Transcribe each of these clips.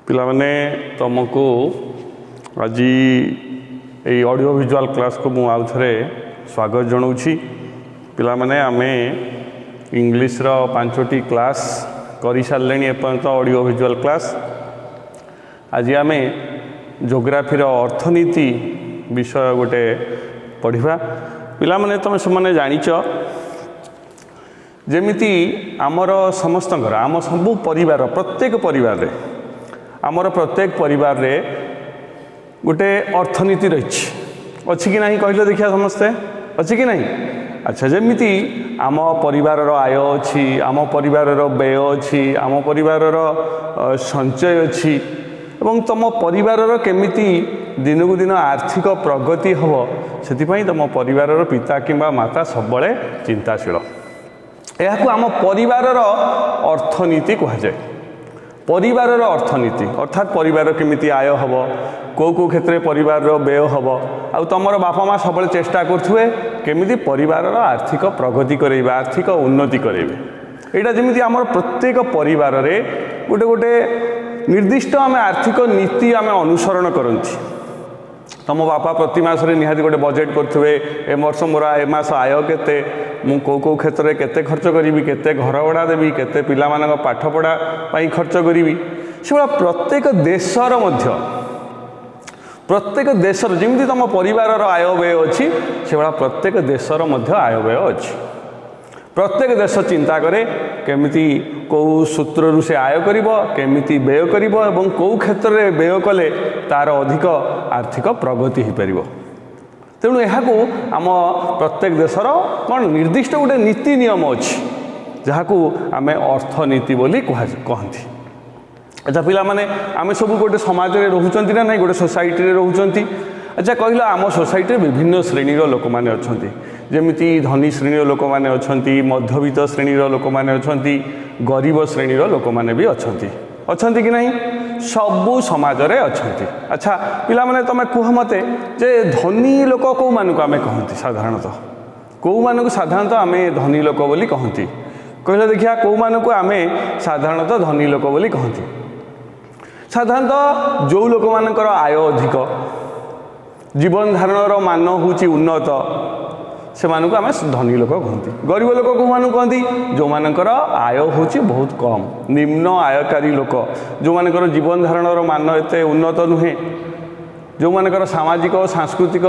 पिलामाने तुमको आज ये ऑडियो विजुअल क्लास को मु आउ थे स्वागत जनाऊँगी। पिलामाने आमे इंग्लिश रो 5टी क्लास कर सारे एपर्यंत ऑडियो विजुअल क्लास। आज आमे ज्योग्राफी रो अर्थनीति विषय गोटे पढ़ा। पिलामाने तुम से जानिच जेमिति आमर समस्त आम सबू परिवार प्रत्येक परिवार आमर प्रत्येक परिवार रे गोटे अर्थनीति रही अच्छी कि नहीं कहले देखिए समस्ते अच्छी कि नहीं। अच्छा जमीती आम परिवार आय अच्छी आम परिवार व्यय अच्छी आम परिवार संचय अच्छी एवं तुम परिवार केमिति दिन को दिन आर्थिक प्रगति हम से तुम परिवार पिता किंबा माता सब चिंताशील। यह आम परिवार अर्थनीति कहुए। परिवार अर्थनीति अर्थात परिवार केमिति आय हम कौ क्षेत्र में परिवार व्यय हम आउ तुम बापा माँ सब चेष्टा करुए केमिति परिवार आर्थिक प्रगति करेबे आर्थिक उन्नति करेबे। यहाँ जमी आम प्रत्येक परिवार रे गोटे गोटे निर्दिष्ट आम आर्थिक नीति आम अनुसरण करती। तुम बापा प्रति मासरे निहाती गोटे बजेट करुवे ए वर्ष मोर ए मास आय केते मु कौ क्षेत्र में केते खर्च करी केते घर भड़ा देवी केते पिला मानक पाठ पढ़ा पाई खर्च करी से प्रत्येक देशर मध्य प्रत्येक देशर जमी तुम परिवार आय व्यय अच्छी से भाया प्रत्येक देशर मध्य आय व्यय अच्छी। प्रत्येक देश चिंता करे केमिति कौ सूत्रु से आय करिबो केमिति व्यय करिबो एवं कौ क्षेत्र में व्यय कले तार अधिक आर्थिक प्रगति हो पारिबो। तेणु यहाँ आम प्रत्येक देशर कौन निर्दिष्ट गोटे नीति नियम अच्छी जहाँ आम अर्थनीति बोली कहती। अच्छा पिला माने आम सब गोटे समाज में रोचंती ना नहीं गोटे सोसाइटी रे रोचंती। अच्छा कहल आम सोसाइटी विभिन्न श्रेणीर लोक मैंने अच्छा जमीती धनी श्रेणीर लोक मैंने अच्छा मध्यवित्त श्रेणीर लोक मैंने अच्छा गरीब श्रेणीर लोक मैंने भी अच्छा कि नहीं सबू समाज रे अच्छा। अच्छा पिला माने तमे कह मते जे धनी लोक कौ मानक आमे कहती साधारणतः कौ मानक साधारणतः आमे धनी लोक बोली कहती कहले देखिया कौ मानक आमे साधारणतः धनी लोक बोली कहती। साधारणतः जो लोक मानकर आय अधिक जीवन धारणर मान होची उन्नत से मानक आम धनी लोक कहती। गरीब लोक कौ मानक कहती जो मानकर आय होची बहुत कम निम्न आयकारी लोक जो मानकर जीवन धारणर मान एते उन्नत नुहे जो मानकर सामाजिक और सांस्कृतिक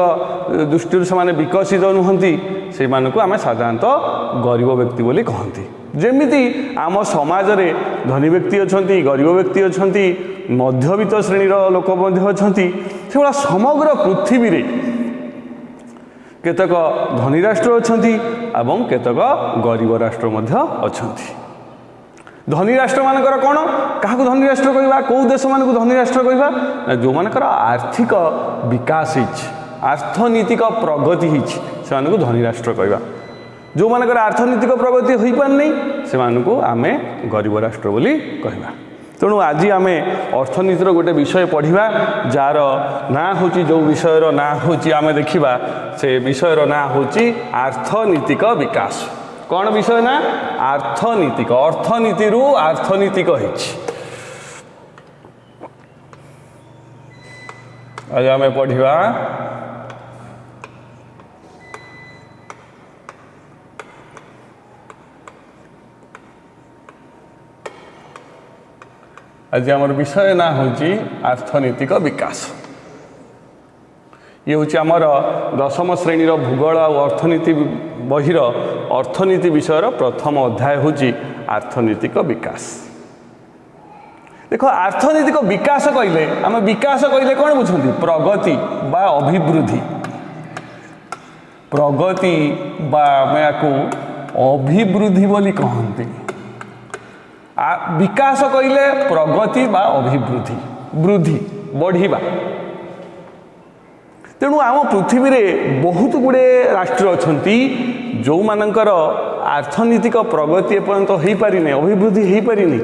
दृष्टि से विकसित नुहंती से मानक आम साधारणतः गरीब व्यक्ति बोली कहती। जेमिति आम समाज रे धनी व्यक्ति अच्छी गरीब व्यक्ति अच्छी मध्यवित्त श्रेणीर लोक अच्छा से भाया समग्र पृथ्वी रे केतक धनी राष्ट्र अच्छा एवं केतक गरीब राष्ट्र अच्छा। धनी राष्ट्र मानकर कौन क्या धनी राष्ट्र कहवा कौ देश मान धनी राष्ट्र कहवा जो मानकर आर्थिक विकास अर्थनीतिक प्रगति से धनी राष्ट्र कहवा। जो मानकर अर्थनीतिक प्रगति हो पारनी से आमे गरीब राष्ट्र बोली कहवा। तेणु आज आम अर्थनीतिर गोटे विषय पढ़ा जार ना हूँ जो विषयर ना हूँ आम देखा से विषयर ना हूँ अर्थनीतिक विकास। कौन विषय ना अर्थनीतिक अर्थनीति रु अर्थनीतिक आज आम पढ़ा आज आमर विषय ना हूँ अर्थनीतिक विकास। ये हूँ आमर 10म श्रेणीर भूगोल और अर्थनीति बहिर अर्थनीति विषयर प्रथम अध्याय हूँ अर्थनीतिक विकास। देखो अर्थनीतिक विकास कहले आम विकास कहले कौन बुझती प्रगति बा अभिवृद्धि प्रगति बा आम या अभिवृद्धि बोली कहते। विकास कहले प्रगति बा अभिवृद्धि वृद्धि बढ़िबा। तेणु आम पृथ्वी रे बहुत गुड़े राष्ट्र अच्छी जो मानकर अर्थनीतिक प्रगति एपर्यंत हो पारिनी अभिवृद्धि हो पारिनी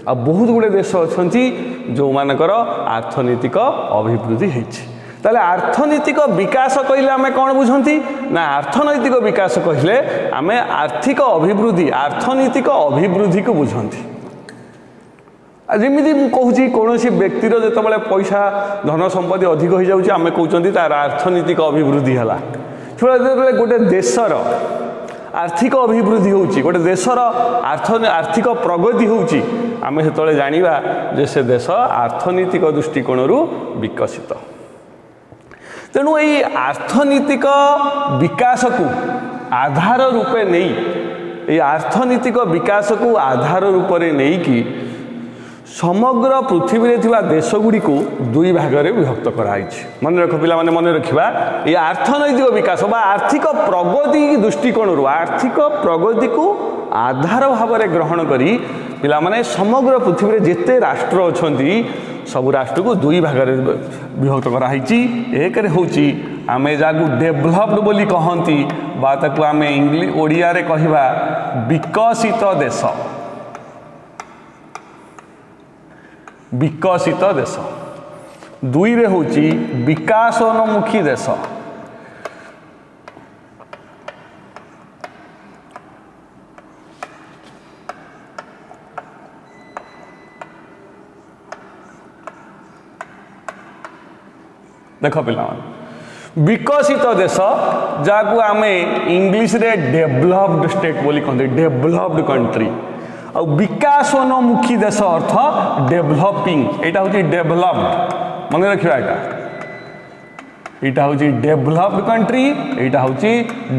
आ बहुत गुड़े देश अच्छी जो मानकर अर्थनीतिक अभिवृद्धि होती। ताले अर्थनीतिक विकास कहले आमे कौन बुझंती ना अर्थनैतिक विकास कहले आमे आर्थिक अभिवृद्धि अर्थनीतिक अभिवृद्धि को बुझंती। जमी मुझे कौन व्यक्तिर जो पैसा धन संपत्ति अधिक हो जाए आम कहते तार अर्थनैतिक अभिवृद्धि है गोटे देशर आर्थिक अभिवृद्धि होची गोटे देशर आर्थिक प्रगति होची आमे सेतले जानिबा जे से देश अर्थनैतिक दृष्टिकोण विकसित। तेणु यही अर्थनैतिक विकास को आधार रूपे नहीं अर्थनैतिक विकास को आधार रूपे नहीं कि समग्र पृथ्वी में थिबा देशगुड़ी को दुई भाग में विभक्त कराई। मन रख पिला माने मन रखिबा ये अर्थनैतिक विकास बा आर्थिक प्रगति दृष्टिकोण आर्थिक प्रगति को आधार भाव में ग्रहण करी पिला माने समग्र पृथ्वी में जिते राष्ट्र अछंती सब राष्ट्र को दुई भाग में विभक्त कराई। एक होची आमे जागु डेभलप्ड बोली कहंती बा ताकू आमे इंग्लिश ओडिया रे कहिबा विकसित देश विकसित देश दुई रे होची विकासोन्मुखी देश। देख पिला विकसित देश जाकू आमे इंग्लिश रे डेभलप्ड स्टेट बोली कहते डेभलप्ड कंट्री और विकासोन्मुखी देश अर्थ डेभलपिंग यहाँ हूँ डेभलप्ड मन रखा यहाँ हूँ डेभलप्ड कंट्री यहाँ हूँ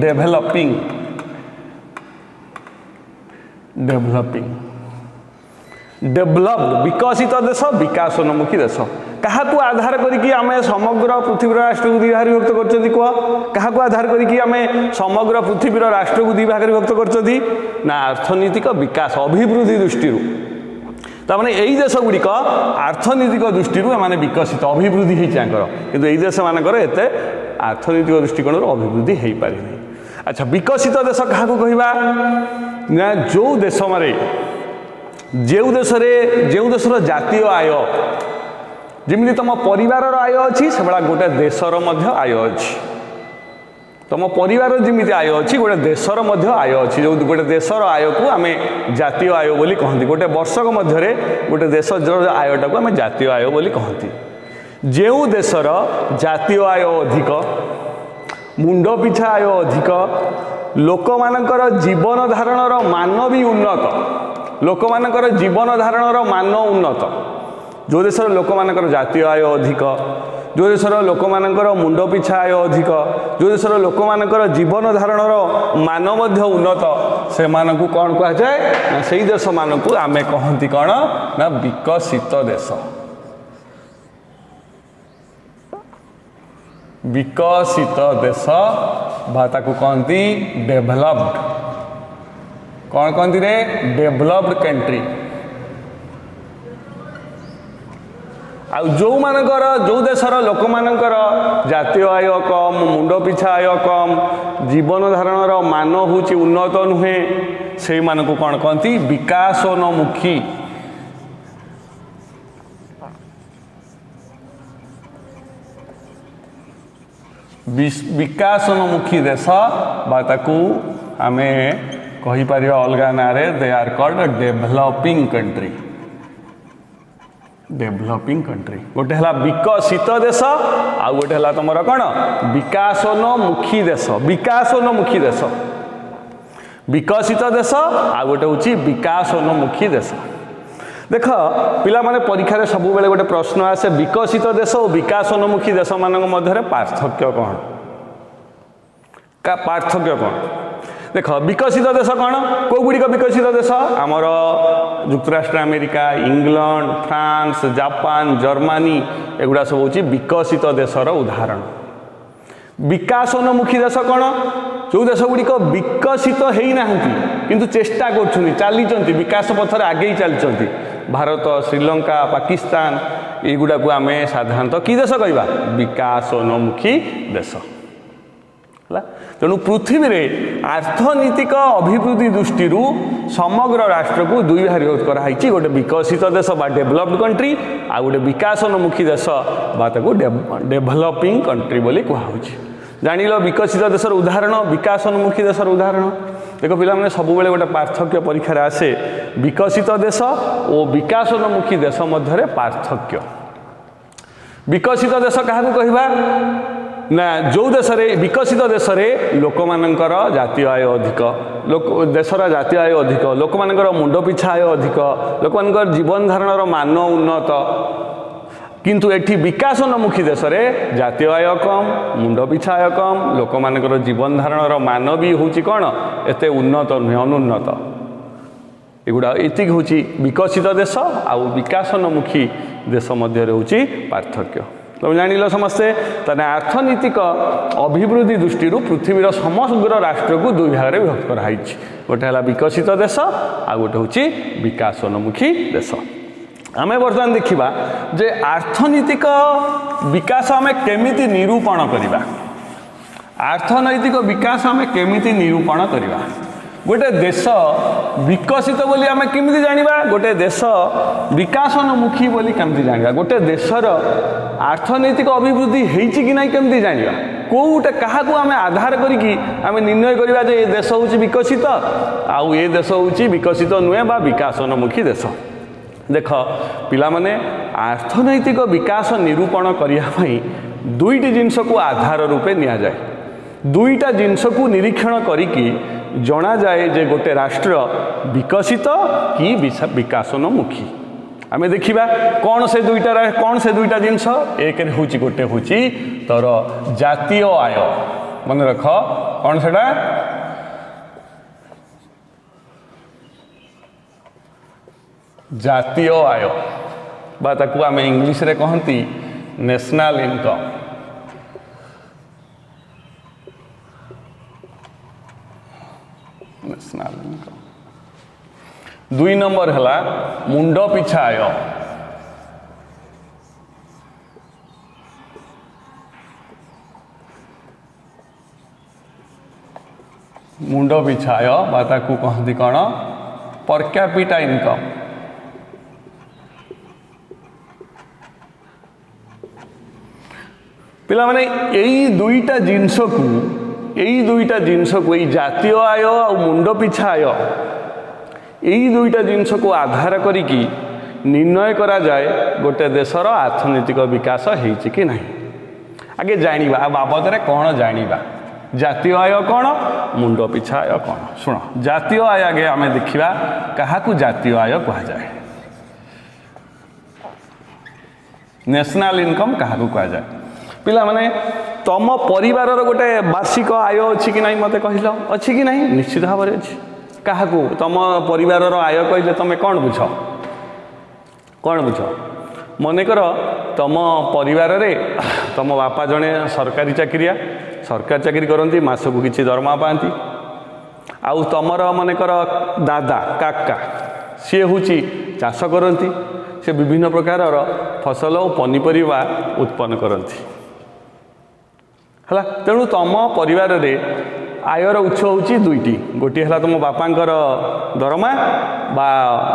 डेभलपिंग डेभलपिंग डेभलप्ड विकसित देश विकासोन्मुखी देश क्या आधार करिकी आमे समग्र पृथ्वी राष्ट्र को दुई भाग विभक्त कर कह क्या आधार करिकी आमे समग्र पृथ्वी राष्ट्र को दुई भाग विभक्त कर ना अर्थनैतिक विकास अभिवृद्धि दृष्टि तमाने यही देश गुड़िक अर्थनैतिक दृष्टि एमाने विकसित अभिवृद्धि कि यही देश मानकर एत अर्थनैतिक दृष्टिकोण अभिवृद्धि हो पारि नहीं। अच्छा विकसित देश क्या कहवा ना जो देश मारे जो देशर जातीय आय जमी तुम परिवार आय अच्छी से भाया गोटे देशर आय अच्छी तुम परिवार जमी आय अच्छी गोटे देशर आय अच्छी जो गोटे देशर आय को आम जातीय आय बोली कहती गोटे वर्षक मध्य गोटे देश आयटा को आम जातीय आय बोली कहती। जो देशर जातीय आय अधिक मुंड पिछा आय अधिक लोक मानकर जीवन धारणर मान भी उन्नत लोक मानकर जीवन धारणर मान उन्नत जो देशर लोक मानकर जातीय आय अधिक जो देशर लोक मानकर मुंड पिछा आय अधिक जो देशर लोक मानकर जीवन धारणर मान मध्य उन्नत से मानकु कौन कह जाए ना से देश मानकु आमे कहंती कौन ना विकसित देश विकसित देश भाता को कहती डेभलप्ड कौन कहती रे डेभलप्ड कंट्री। जो मानकर जो देशर लोक मानकर जातीय आय कम मुंड पिछा आय कम जीवन धारणर मान हूँ उन्नत नुहे से मानक कौन कहती विकासोन्मुखी विकासोन्मुखी देश बाताकू आमे कही पार अलग ना they are called developing country developing country गोटे है विकसित देश आ गोटे है तुम कौन विकासोन्मुखी देश विकासोन्मुखी देश विकसित देश आ गोटे हूँ विकासोन्मुखी देश। देख पिला माने परीक्षा रे सब बेले गोटे प्रश्न आसे विकसित देश और विकासोन्मुखी देश मान मध्य पार्थक्य कौन का पार्थक्य कौन देख विकसित देश कौन कौ गुड़िक विकसित देश आमर युक्तराष्ट्र America England France Japan Germany एगुड़ा सब हूँ विकसित देशर उदाहरण। विकासोन्मुखी देश कौन जो देश गुड़िक विकसित होना किंतु चेष्टा कर विकास पथर आगे चलती भारत श्रीलंका पाकिस्तान युगुड़ा को आम साधारणतः कि देश कहवा विकासोन्मुखी देश तेणु पृथ्वी में अर्थनैतिक अभिवृद्धि दृष्टि समग्र राष्ट्र को दुई भाग विभक्त कराई गोटे विकसित देश बा डेभलप्ड कंट्री आ गोटे विकासोन्मुखी देश बा डेभलपिंग कंट्री बोली कहुच्छे। जानिल विकसित देशर उदाहरण विकासोन्मुखी देशर उदाहरण देख पे सब गोटे पार्थक्य परीक्षा आसे विकसित देश और विकासोन्मुखी देश मध्य पार्थक्य। विकसित देश क्या कहवा ना जो देश विकसित देश लोक मानकर जातीय आय अधिक देशर जातीय आय अधिक लोक मानकर मुंड पिछा आय अधिक लोक मानकर जीवन धारण मान उन्नत किंतु एठी विकासोन्मुखी देश में जातीय आय कम मुंड पिछा आय कम लोक मानकर जीवन धारण मान भी हूँ कौन एते उन्नत नुहे अनुन्नत एगुड़ा एतिक हूँ विकसित देश आउ विकासोन्मुखी देश मध्य हूँ पार्थक्य। तुम जान समस्ते तेना अर्थनैतिक अभिवृद्धि दृष्टि पृथ्वीर समग्र राष्ट्र को दुई भाग में विभक्त कराई गोटे है विकसित देश आ गोटे हूँ विकासोन्मुखी देश। आम बर्तमान देखा जे अर्थनैतिक विकास आम केमिति निरूपण करवा अर्थनैतिक विकास आम केमिति निरूपण करवा गोटे देश विकसित बोली आम केमिति जानिबा गोटे देश विकासोन्मुखी बोली केमिति जानिबा गोटे देशर अर्थनैतिक अभिवृद्धि हेइछि कि नहीं केमिति जानिबा कोटे काहाकू आम आधार करिकी आम निर्णय करवा जे ए देश होउछि विकसित आउ ए देश होउछि विकसित नुहे बा विकासोन्मुखी देश। देख पिला माने अर्थनैतिक विकास निरूपण करने दुईटी जिनस को आधार रूपे निया जाए दुईटा जिनस को निरीक्षण करिकी जना जाए जे गोटे राष्ट्र विकसित कि विकासोन्मुखी। आमे देखिबा कौन से दुईटा जिनस एक हूँ गोटे हूँ तोर जातीय आय मन रख कौन सेटा जातीय आय बा ताकू आम इंग्लिश रे कहती नेशनल इनकम। नेशनल इनकम दुई नंबर है मुंड पिछा आय मुंड पिछा आय बा ताकू कहती कौन पर कैपिटा इनकम। पिला माने यही दुईटा जिनस को जातीय आय और मुंड पिछा आय यही दुईटा जिनस को आधार करिकी निर्णय करा जाए गोटे देशर अर्थनैतिक विकास होइछि कि नहीं। आगे जानिबा बाबद रे कौन जानिबा जातीय आय कौन मुंड पिछा आय कौन। शुण जातीय आय आगे आमे देखिबा काहाकू जातीय आय कहा जाए नेशनल इनकम काहाकू कहा जाए। पिला माने तम परिवार गोटे वार्षिक आय अच्छी कि नहीं मत कहल अच्छी कि नहीं निश्चित भाव में अच्छी काहाकू तम परिवार आय कहले तुम कौन बुझ मनकर तम परिवार रे तम बापा जड़े सरकारी चाकरी करती मासकू किसी दरमा पाती आउ तमर मनकर दादा काका सी हूँ चाष करती से विभिन्न प्रकार फसल और पनीपरिया उत्पन्न करती है। तेणु तम परिवार रे आयर उत्स हूँ दुईटी गोटे है तुम बापांकर दरमा बा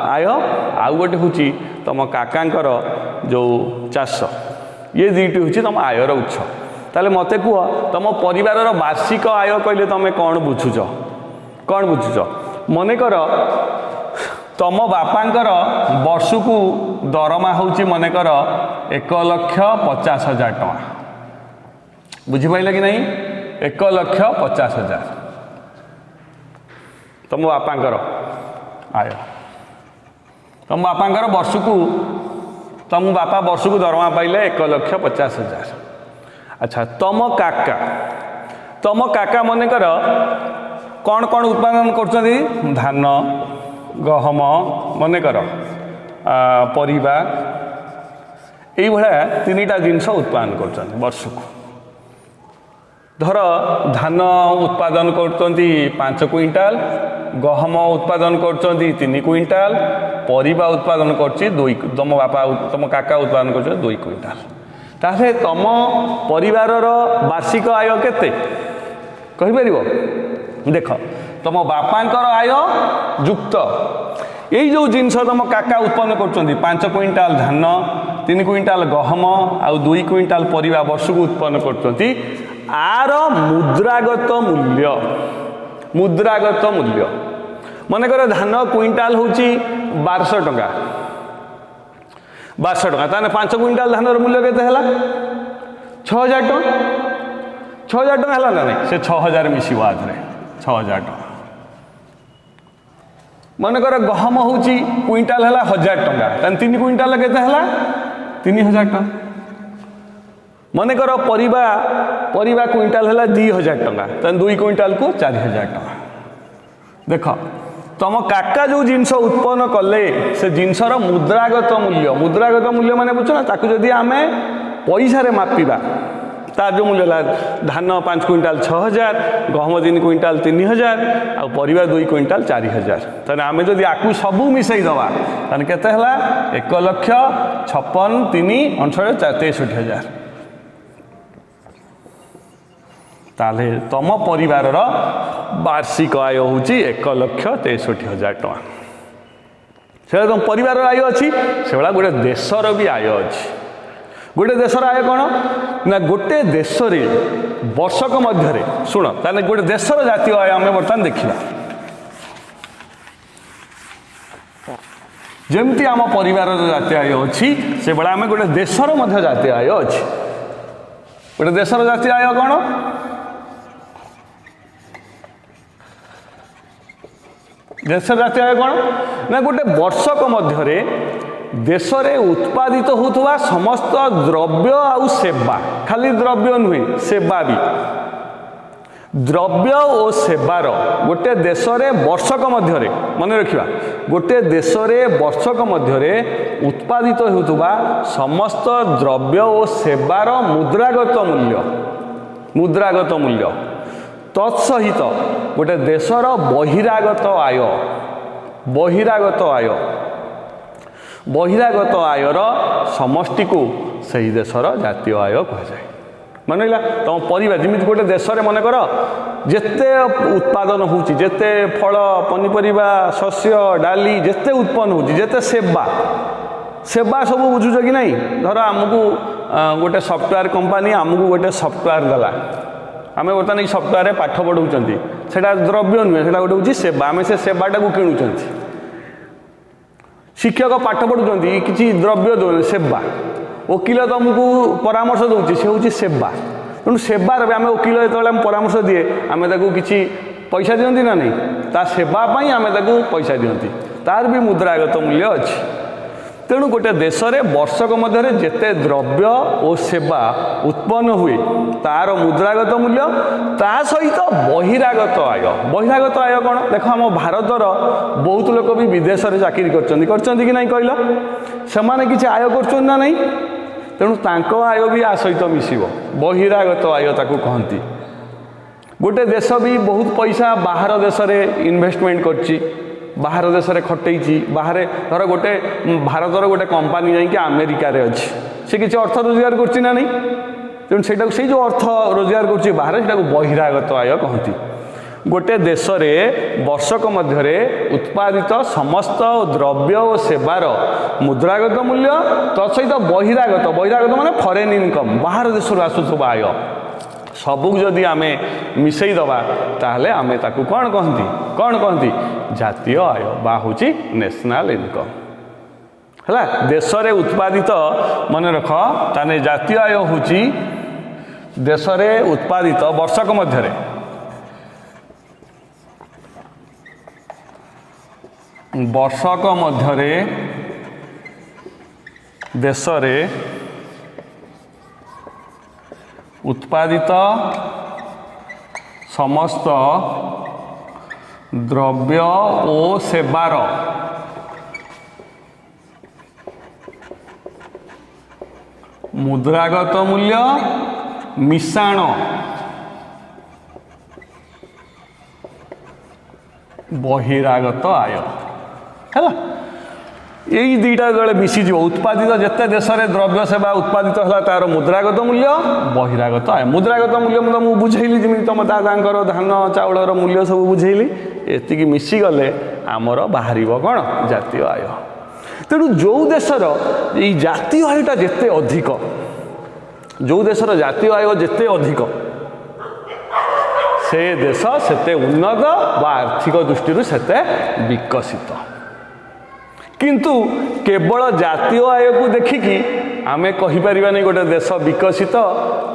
आय आउ गोटे हूँ तुम काकांकर जो चाष ये दुईटी हूँ तुम आयर उत्स। ताले मते कह तुम परिवार वार्षिक आय कहले तुम कौन बुझुच मनेकर तुम बापांकर वर्षकू दरमा हूँ मनेकर 1,50,000 टଙ୍କା बुझिपाइल कि नहीं 1,50,000 तुम बापांकर आय तुम बापांकर वर्षकू तुम बापा वर्षकू दरमा पाइले 1,50,000। अच्छा तुम काका मनकर कौन कौन उत्पादन कर धान गहम मनकर परिबा यही भाया तीन जिनस उत्पादन कर वर्षकू धर धान उत्पादन करते 5 क्विंटाल गहम उत्पादन करते 3 क्विंटाल परिबा उत्पादन कर तुम बापा तुम काका उत्पादन कर 2 क्विंटाल ताहे तुम परिवार वार्षिक आय केते कहीपर देख तुम बापांकर आय युक्त यही जो जिनस तुम काका उत्पन्न कर 5 क्विंटाल धान 3 क्विंटाल गहम आउ 2 क्विंटाल परिबा वर्षकू उत्पन्न कर आर मुद्रागत मूल्य मुद्रागत मूल्य मनकर धान क्विंटाल हूँ 1200 टंका 1200 टंका ताने 5 क्विंटाल धान मूल्य केते हला 6000 टंका 6000 टंका हला ना नहीं से 6000 मिसिबो आधरे 6000 टंका मनकर गहम हूँ क्विंटाल हला 1000 टंका ताने 3 क्विंटाल केते हला 3000 टंका मनकर परिबा क्विंटाल है 2000 टंका तेन 2 क्विंटाल को 4000 टंका देख तुम काका जो जिनस उत्पन्न कले से जिनसर मुद्रागत मूल्य माने बुझ ना ताकू जदि आमे पैसा रे मापिबा तार जो मूल्य धान 5 क्विंटाल 6000 गहम 3 क्विंटाल 3000 आ परिबा 2 क्विंटाल 4000 तेना आमे जदि आकू सबू मिसई दवा ताने केते हला 1,56,3,63,63,हजार ताले तम परिवार वार्षिक आय हूँ 1,63,000 टका से तुम परिवार आय अच्छी से भाया गोटे देशर भी आय अच्छी गोटे देशर आय कौन ना गोटे देश वर्षक मध्य शुण ताले गोटे देशर जातीय आय आम बर्तमान देखा जमती आम परिवार जातीय आय अच्छी से भाया आम गोटे देशर जातीय आय अच्छी गोटे देशर जातीय आय कौन देश जातीय आय कौन ना गोटे वर्षक मध्य देश में उत्पादित होता समस्त द्रव्य आउ सेवा खाली द्रव्य नुहे सेवा भी द्रव्य और सेवार गोटे देश में वर्षक मध्य मन रखा गोटे देश में वर्षक मध्य उत्पादित होता समस्त द्रव्य और सेवार मुद्रागत मूल्य तत्सहित गोटे देशर बहिरागत आयर समष्टि को सही देशर जातीय आय कहुए मन रहा तुम परिवार जमी गोटे देश में मनकर जिते उत्पादन होते फल पनीपरिया शस्य डाली जिते उत्पन्न होते सेवा सब बुझुच कि नहीं धर आमको गोटे सफ्टवेयर कंपनी आमको गोटे सफ्टवेयर देला आम बर्तमान सफ्टवेयर पाठ पढ़ाऊँ से द्रव्य नुहे से गोटे हूँ सेवा आम से सेवाटा को किणुं शिक्षक पाठ पढ़ुं कि द्रव्य दौन सेवा वकिल तुमको परामर्श दूसरी से हूँ सेवा तेणु सेवार आम वकिल जो परामर्श दिए आम कि पैसा दिखती ना नहीं ता सेवाई आम पैसा दिखती तार भी मुद्रागत मूल्य अच्छी तेणु गोटे देश में वर्षक मध्य जेते द्रव्य और सेवा उत्पन्न हुए तार मुद्रागत मूल्य ता सहित बहिरागत आय कौन देख आम भारतर बहुत लोग भी विदेश में चाकरी कर कि नहीं कहल से किसी आय कर ना नहीं तेणु तांको आय भी आ सहित मिसिब बहिरागत आय ताकू कहती गोटे देश भी बहुत पैसा बाहर देश में इन्वेस्टमेंट करची बाहर देश में खटई बाहर धर गोटे भारतर गोटे कंपानी जाकि अमेरिका अच्छी से किसी अर्थ रोजगार कर नहीं तेणु से जो अर्थ रोजगार कर बाहर से बहिरागत आय कहती गोटे देश में वर्षक मध्य उत्पादित समस्त द्रव्य और सेवार मुद्रागत मूल्य तत्सहित बहिरागत माने फॉरेन इनकम बाहर देश आसुवा आय सबू जदि आम मिसई दबा ताहले आमे ताकू कौन कहती जातीय आय बा हूँ नेशनल इनकम है देश में उत्पादित मन रख ताने जातीय आय हूँ देश में उत्पादित वर्षक मध्य देश में उत्पादित समस्त द्रव्य और सेवार मुद्रागत मूल्य मिश्रण बहिरागत आय है यही दुईटा जो मिसीज उत्पादित जिते देश में द्रव्य सेवा उत्पादित है तार मुद्रागत मूल्य बहिरागत आय मुद्रागत मूल्य मुझे बुझेली जमी तुम दादांकर धान चाउलर मूल्य सब बुझेली एतिकी मिसीगले आमर बाहर कौन जातीय आय तेणु जो देशर ये जातीय आयटा जिते अधिक जो देशर जातीय आय जिते अधिक से देश सेते उन्नत बा आर्थिक दृष्टि सेते विकसित। किंतु केवल जातीय आय को देखिकी आमे कहीपरिबानी गोटे देश विकसित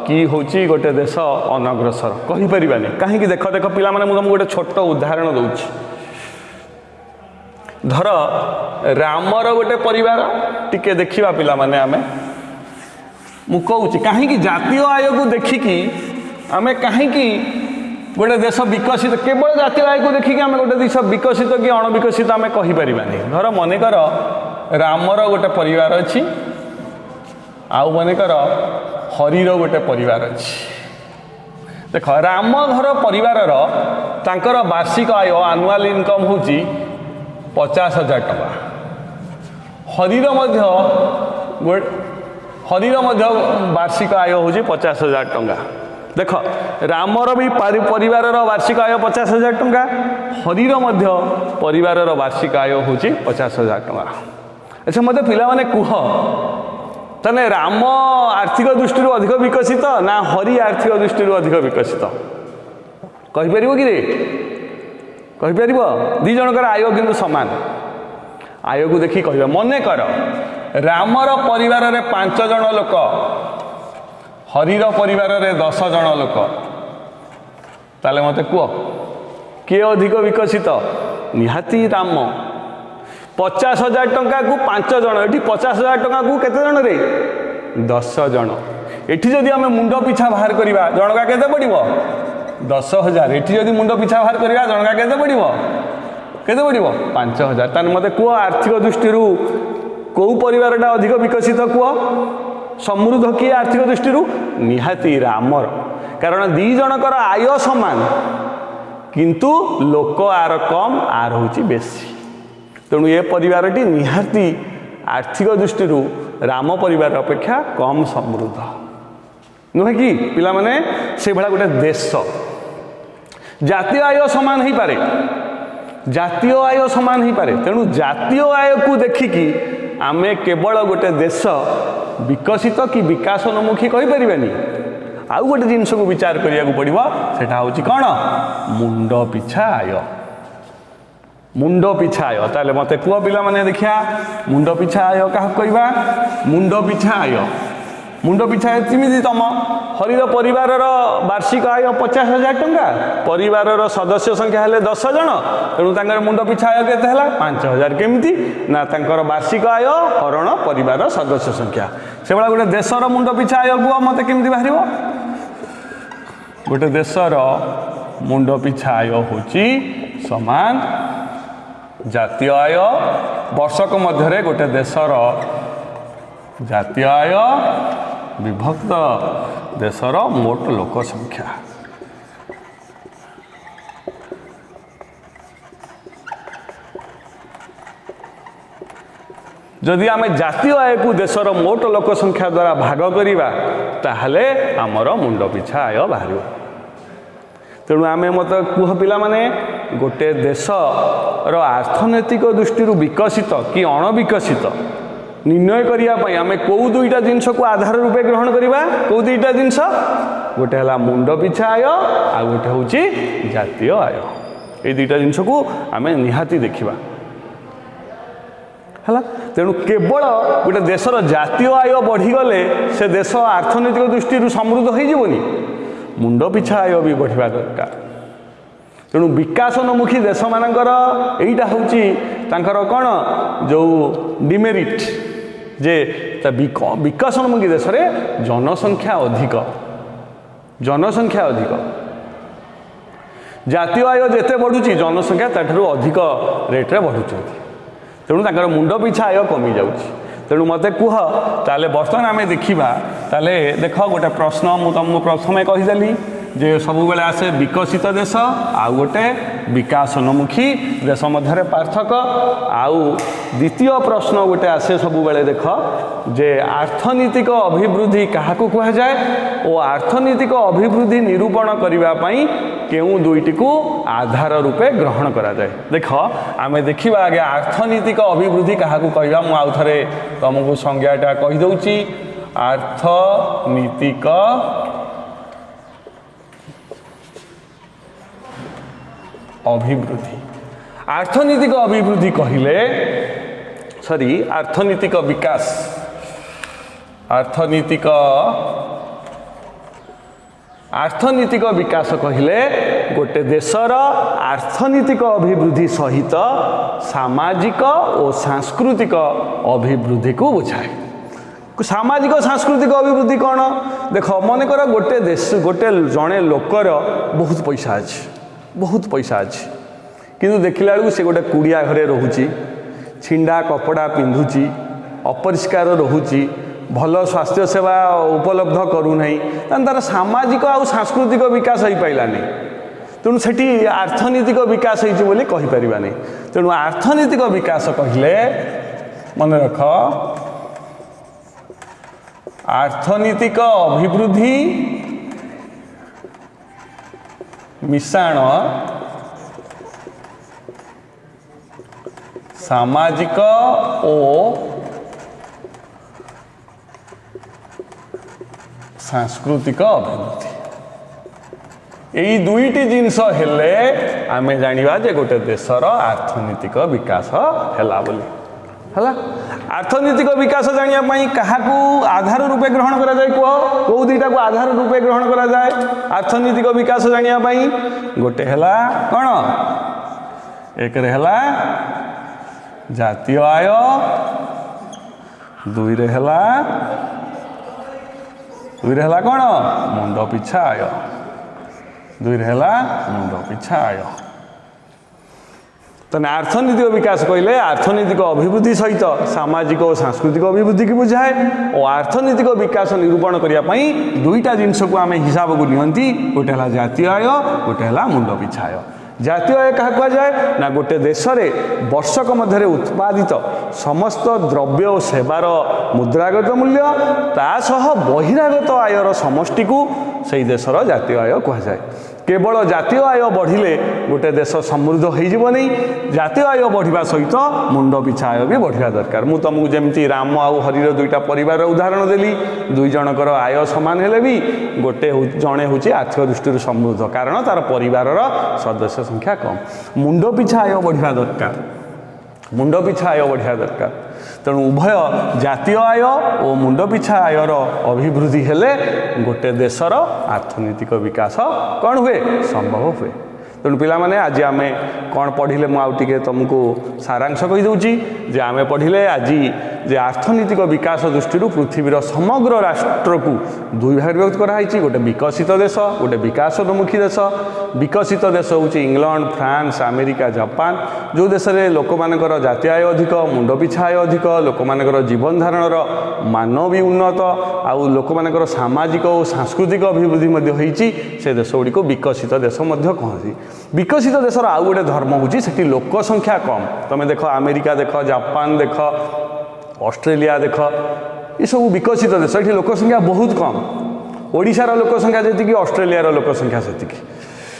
कि होची गोटे देश अनग्रसर कहीपरिबानी। कहीं देख देख पिला माने तुमको गोटे छोट उदाहरण दूची। धर रामर गोटे परिवार टिके देखिबा पिला माने आमे मु कहूची कहीं जातीय आय को देखिकी आमे कहीं गोटे देश विकसित केवल जातीय आय को देखिकी आमे गोटे देश विकसित कि अणविकसित आमे कहीपरिबानी। धर मनेकर रामर गोटे परिवार अच्छी आउ मनेकर हरिर गोटे परिवार अच्छी। देख राम घर परिवार तांकर वार्षिक आय आनुआल इनकम होची 50,000 टका। हरिर वार्षिक आय होची 50,000 टका। देख रामर भी परिवार वार्षिक आय 50,000 टका, हरिर परिवार वार्षिक आय होची 50,000 टका। अच्छा मत पिला माने कुह तने राम आर्थिक दृष्टि अधिक विकसित ना हरि आर्थिक दृष्टि अधिक विकसित कहीपर कि रे कहीपर दी जनकर आय किंतु समान। आय को देखी कह मन कर रामर परिवार रे 5 जन लोक हरिर परिवार रे 10 जन लोक ताले मते कह किए अधिक विकसित निहाती राम। 50,000 टका को 5 जन ये 50,000 टका को केते जन रे 10 जन। एठी जदि आमे मुंड पिछा बाहर करिबा जनका केते पड़िबो 10,000। एठी जदि मुंड पिछा बाहर करिबा जनका केते पड़िबो 5,000। तान मते कुह आर्थिक दृष्टि को परिवारटा अधिक विकसित कुह समृद्ध किए आर्थिक दृष्टि निहाती रामर। कारण दी जनकर आय समान किंतु लोक आर कम आर होची बेसी। तेणु ये परिवारटी निहाती आर्थिक दृष्टि राम परिवार अपेक्षा कम समृद्ध नुहे कि पिला माने से भाया गोटे देश जातीय आय समान ही पारे जातीय आय समान ही पारे। तेणु जातीय आय को देखिकी आमे केवल गोटे देश विकसित कि विकासोन्मुखी कहि परिबानी। आउ गोटे जिनस को विचार करिया को पड़िबो सेटा होची कोन मुंड पिछा आय। मुंड पिछा आय ताले मते कुह पिला माने देखिया मुंड पिछा आय क्या कहवा मुंड पिछा आय। मुंड पिछा आय तिमिति तम हरिर परिवार वार्षिक आय 50,000 टका परिवार सदस्य संख्या हेले 10 जन। तेणु तांकर मुंड पिछा आय केते हला 5,000 केमिति ना तांकर वार्षिक आय हरण परिवार सदस्य संख्या। से बळा गोटे देशर मुंड पिछा आय कुह मते केमिति बाहरिबो। गोटे देशर मुंड पिछा आय होची समान जातीय आय वर्षक मध्य गोटे देशर जातीय आय विभक्त देशर मोट लोक संख्या। जदि आमे जातीय आय को देशर मोट लोक संख्या द्वारा भाग करिबा ताहले आमर मुंड पिछा आय बाहरिबो। तेणु आमे मत कुह पिला माने गोटे देश अर्थनैतिक दृष्टि विकसित कि अणविकसित निर्णय करने आमे कौ दुईटा जिनस को आधार रूपे ग्रहण करवा कौ दुईटा जिनस गोटे है मुंड पिछा आय आ गोटे हूँ जातीय आय। ये दुईटा जिनस को आमे निहाती देखा है। तेणु केवल गोटे देशर जातीय आय बढ़ीगले से देश अर्थनैतिक दृष्टि समृद्ध होनी मुंड पिछा आय भी बढ़िया दरकार। तेणु विकासोन्मुखी देश मानकर यहीटा हूँ कौन जो डिमेरिट जे विकासोन्मुखी देश में जनसंख्या अधिक जातीय आय जिते बढ़ुची जनसंख्या ताठू अधिक रेट्रे बढ़ुं। तेणु तांकर मुंड पिछा आय कमी जाउची। तेणु मते कुह ताले बर्तमान आमे देखिबा ताले देख गोटे प्रश्न मु तुमको प्रथमे कहीदेली जे सब बेले आसे विकसित देश आ गोटे विकासोन्मुखी देश मध्य पार्थक आउ द्वितीय प्रश्न गोटे आसे सब बेले देख जे अर्थनीतिक अभिवृद्धि क्या कह जाए और अर्थनीतिक अभिवृद्धि निरूपण करने केउ दुईटी को आधार रूपे ग्रहण करा जाए। देख आमे देखिबा आगे अर्थनीतिक अभिवृद्धि क्या कहवा मु आउ थरे तुमको संज्ञाटा कहीदौची अर्थनीतिक अभिवृद्धि अर्थनीतिक अभिवृद्धि कहले अर्थनीतिक विकास अर्थनीतिक विकास कहले गोटे देशर अर्थनीतिक अभिवृद्धि सहित सामाजिक और सांस्कृतिक अभिवृद्धि को बुझाए। सामाजिक और सांस्कृतिक अभिवृद्धि कौन देख मनकर गोटे देश गोटे जड़े लोकर बहुत पैसा अच्छी किंतु देखला बेलू से गोटे कुड़िया घरे रोची छिंडा कपड़ा पिंधुची अपरिष्कार रोची भल स्वास्थ्य सेवा उपलब्ध करूना तार सामाजिक और सांस्कृतिक विकास हो पारानी तेणु से आर्थनीतिक विकास होपर नहीं तेणु आर्थनीतिक विकास कहले मन रख आर्थनीतिक अभिवृद्धि मिश्रण सामाजिक और सांस्कृतिक अभिवृद्धि यही दुईटी जिनस हेले आमे जानिबा जे गोटे देशर आर्थनीतिक विकास हैला बोली हला। आर्थनीतिक विकास जानिया पई काहाकू आधार रूपे ग्रहण करा जाय को को दुईटा को आधार रूपे ग्रहण करा जाय आर्थनीतिक विकास जानिया पई गोटे हैला कोन एक रे हैला जातीय आय दुई रे हैला कौन मुंड पिछा आय दुई मुंड पिछा आय तेना आर्थनीतिक विकास कहले आर्थनीतिक अभिवृद्धि सहित सामाजिक और सांस्कृतिक अभिवृद्धि की बुझाए और आर्थनीतिक विकास निरूपण करने दुईटा जिनस को आम हिसाब को नियंती गोटे है जातीय आय गोटे है मुंड पिछा आय। जातीय आय क्या कहुए ना गोटे देश में वर्षक मध्य उत्पादित समस्त द्रव्य और सेवार मुद्रागत मूल्य तासह बहिरागत आयर समष्टि को सही देशर जातीय आय कहुए। केवल जातीय आय बढ़िले गोटे देश समृद्ध हो नहीं जातीय आय बढ़िया सहित मुंड पिछा आय भी बढ़िया दरकार। मु तुमको जमी राम आउ हरिर दुईटा परिवार उदाहरण देली दुई जनकर आय सामान हेले भी गोटे जड़े हूँ आर्थिक दृष्टि समृद्ध कारण तार परिवार सदस्य संख्या कम मुंड पिछा आय बढ़िया दरकार मुंड पिछा आय बढ़िया दरकार। तेणु उभय जातीय आय और मुंड पिछा आयर अभिवृद्धि हेले गोटे देशर आर्थनीतिक विकास कौन हुए संभव हुए। तेणु पिला माने आज आम कौन पढ़िले मुझे तुमको सारांश कहीदे जे आम पढ़िले आज जे आर्थनीतिक विकास दृष्टि पृथ्वीर समग्र राष्ट्र को दुई भाग विभक्त कराई गोटे विकसित देश गोटे विकासोन्मुखी देश। विकसित देश हूँ इंग्लैंड फ्रांस अमेरिका जापान जो देश में लोक मानकर जातीय आय अधिक मुंड पिछा आय अधिक लोक मानकर जीवन धारणर मान भी उन्नत आउ लोक मानकर सामाजिक और सांस्कृतिक अभिवृद्धि से देश गुड़िक विकसित देश कहती। विकसित देशर आउ गोटे धर्म हूँ से लोक संख्या कम तुम देख अमेरिका देख जापान देख ऑस्ट्रेलिया देख ये सब विकसित देश ये लोक संख्या बहुत कम ओडिशार लोक संख्या जी ऑस्ट्रेलियार लोक संख्या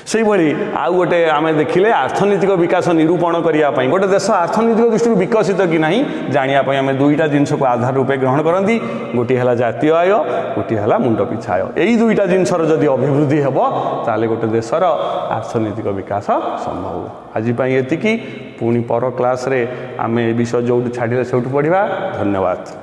से भाई आउ गोटे आम देखिले आर्थनीतिक विकास निरूपण करने गोटे देश आर्थनीतिक दृष्टि विकसित कि ना जानापी आम दुईटा जिनस को आधार रूपे ग्रहण करती गोटे है जातीय आय गोटे है मुंड पिछा आय यही दुईटा जिनसर जदि अभिवृद्धि हे ताले गोटे देशर आर्थनीतिक विकास संभव। आज एतिकी पुणी पर क्लास रे आम विषय जो छाड़े से पढ़ा। धन्यवाद।